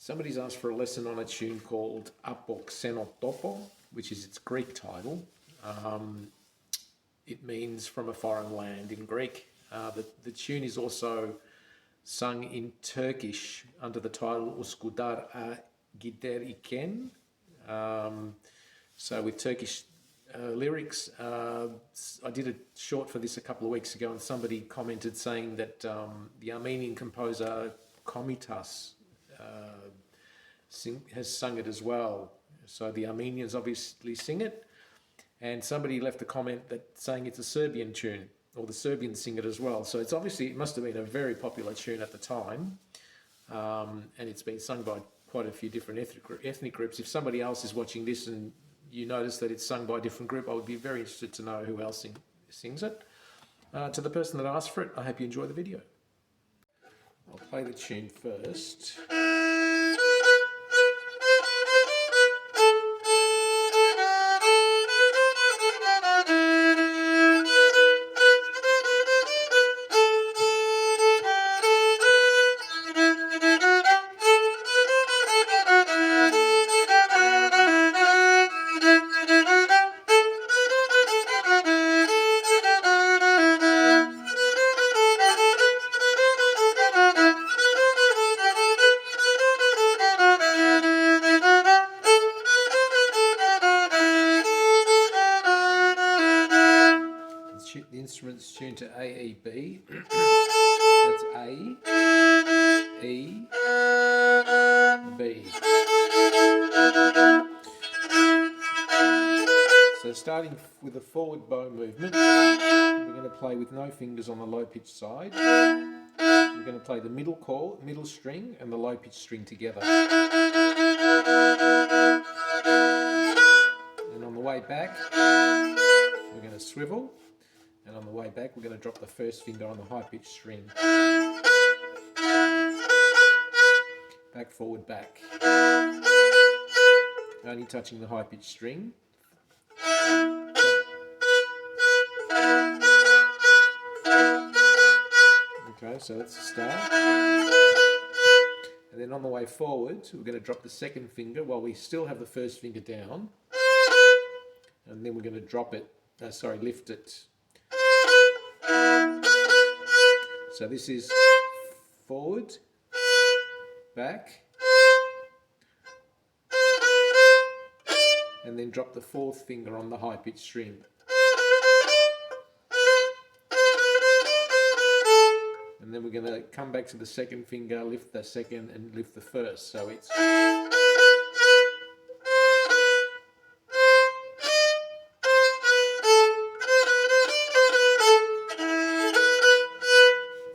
Somebody's asked for a lesson on a tune called ξένο τόπο, which is its Greek title. It means from a foreign land in Greek. The tune is also sung in Turkish under the title Üsküdar'a Gider İken. So with Turkish lyrics, I did a short for this a couple of weeks ago, and somebody commented saying that the Armenian composer Komitas has sung it as well. So the Armenians obviously sing it, and somebody left a comment that saying it's a Serbian tune, or the Serbians sing it as well. So it's obviously, it must have been a very popular tune at the time, and it's been sung by quite a few different ethnic groups. If somebody else is watching this and you notice that it's sung by a different group, I would be very interested to know who else sings it. To the person that asked for it, I hope you enjoy the video. I'll play the tune first. The instrument's tuned to A, E, B. That's A, E, B. So starting with a forward bow movement, we're going to play with no fingers on the low pitch side. We're going to play the middle string and the low pitch string together. And on the way back, we're going to swivel. And on the way back, we're going to drop the first finger on the high-pitched string. Back, forward, back. Only touching the high-pitched string. Okay, so that's the start. And then on the way forward, we're going to drop the second finger while we still have the first finger down. And then we're going to drop it, lift it. So this is forward, back, and then drop the fourth finger on the high-pitched string. And then we're going to come back to the second finger, lift the second and lift the first. So it's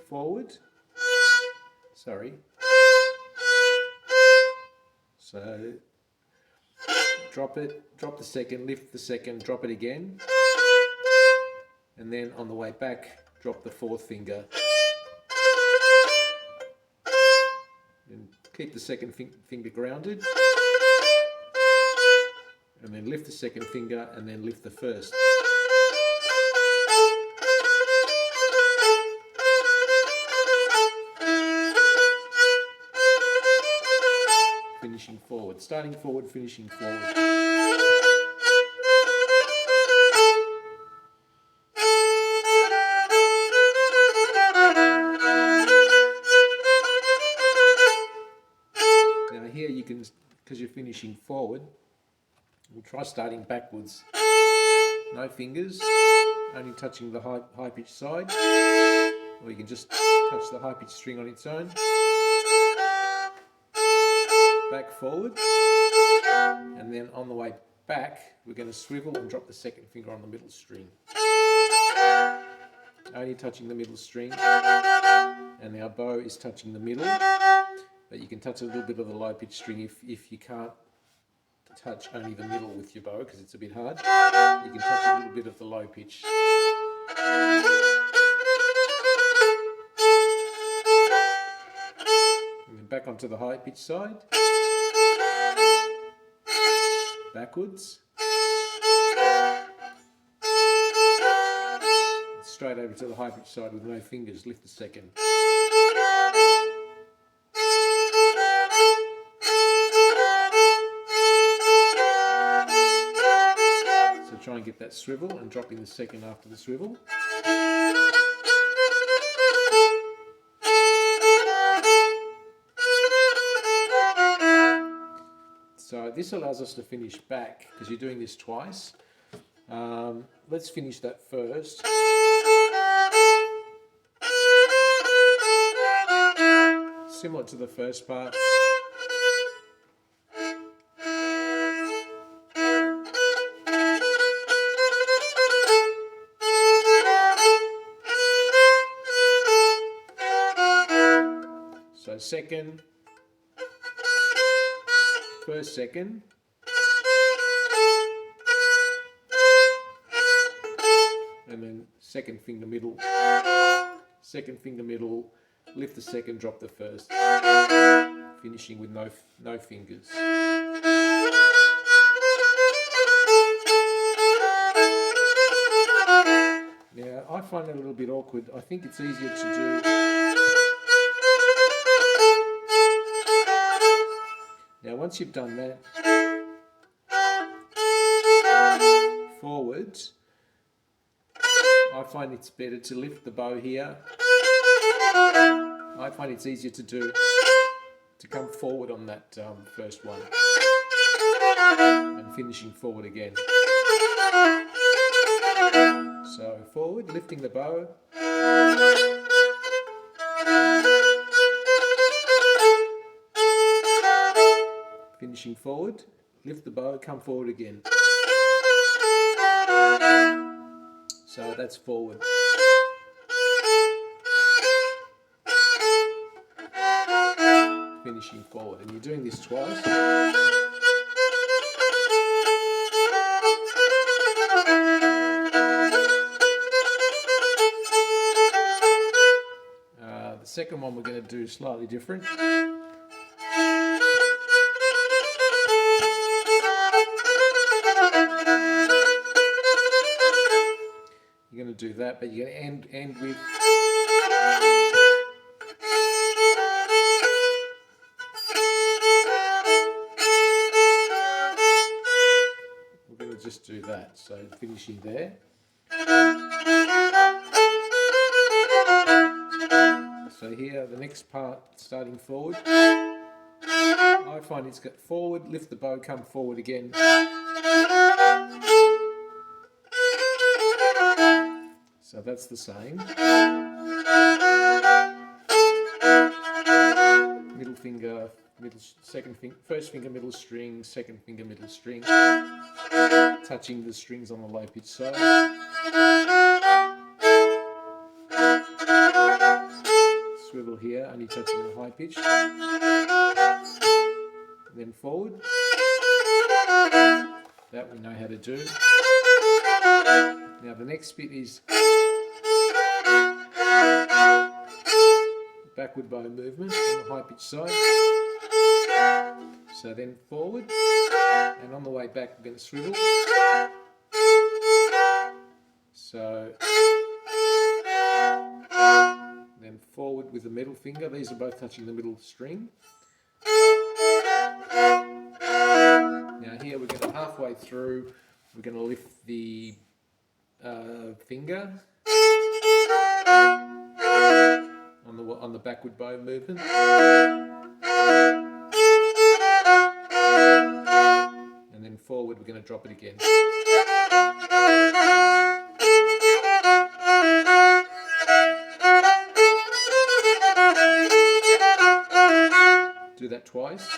forward, so drop it, drop the second, lift the second, drop it again, and then on the way back, drop the fourth finger, and keep the second finger grounded, and then lift the second finger, and then lift the first. Finishing forward, starting forward, finishing forward. Now here you can, because you're finishing forward, we'll try starting backwards. No fingers, only touching the high-pitched side, or you can just touch the high-pitched string on its own. Back, forward, and then on the way back we're going to swivel and drop the second finger on the middle string, only touching the middle string, and our bow is touching the middle, but you can touch a little bit of the low pitch string if you can't touch only the middle with your bow because it's a bit hard. You can touch a little bit of the low pitch. And then back onto the high pitch side. Backwards, straight over to the high pitch side with no fingers, lift the second. to try and get that swivel and dropping the second after the swivel. So this allows us to finish back because you're doing this twice. Let's finish that first. Similar to the first part. So second, first, second, and then second finger middle, lift the second, drop the first, finishing with no fingers. Now I find that a little bit awkward. I think it's easier to do. Now once you've done that, forwards, I find it's better to lift the bow here. I find it's easier to do, to come forward on that first one and finishing forward again. So forward, lifting the bow. Finishing forward, lift the bow, come forward again. So that's forward. Finishing forward, and you're doing this twice. The second one we're going to do slightly different. You're going to do that, but you're going to end with we're going to just do that. So finishing there. So here, the next part, starting forward. I find it's got forward, lift the bow, come forward again. So that's the same. Middle finger, first finger middle string, second finger middle string, touching the strings on the low pitch side. Swivel here, only touching the high pitch. And then forward. That we know how to do. Now the next bit is backward bow movement on the high pitch side. So then forward, and on the way back we're going to swivel. So then forward with the middle finger. These are both touching the middle string. Now here we're going to halfway through, we're going to lift the finger on the backward bow movement. And then forward we're going to drop it again. Do that twice.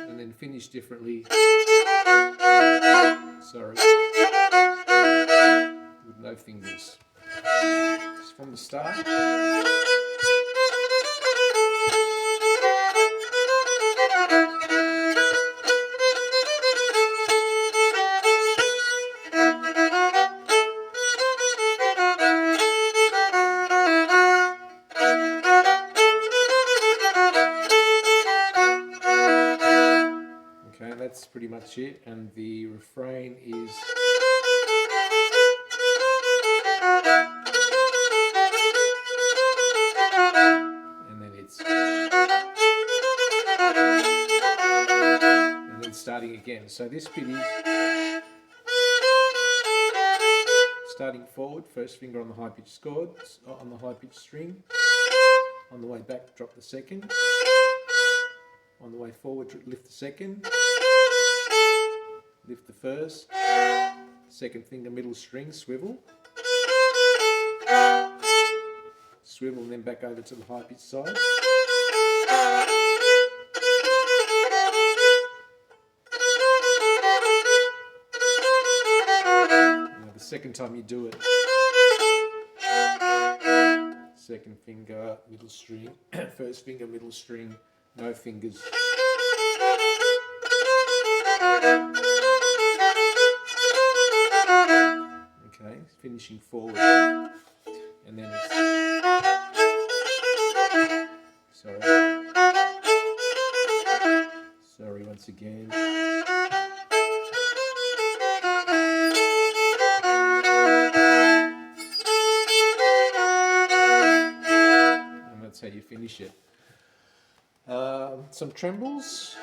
And then finish differently. Sorry. With no fingers. Just from the start. Okay, that's pretty much it, and the refrain is starting again. So this bit is starting forward, first finger on the high pitched chords, on the high pitched string. On the way back, drop the second. On the way forward, lift the second. Lift the first. Second finger, middle string, swivel. Swivel and then back over to the high pitched side. Now the second time you do it, second finger, middle string, first finger, middle string, no fingers. Okay, finishing forward. And then it's, sorry once again. And that's how you finish it. Some trembles.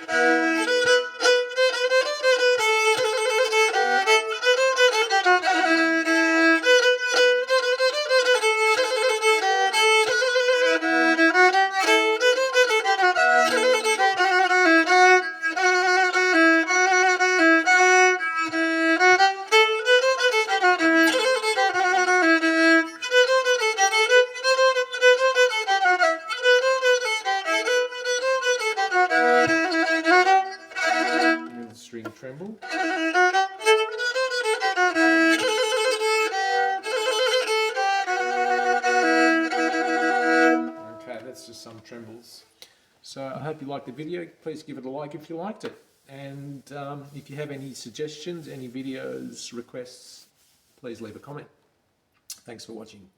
String tremble. Okay, that's just some trembles. So I hope you liked the video. Please give it a like if you liked it. And if you have any suggestions, any videos, requests, please leave a comment. Thanks for watching.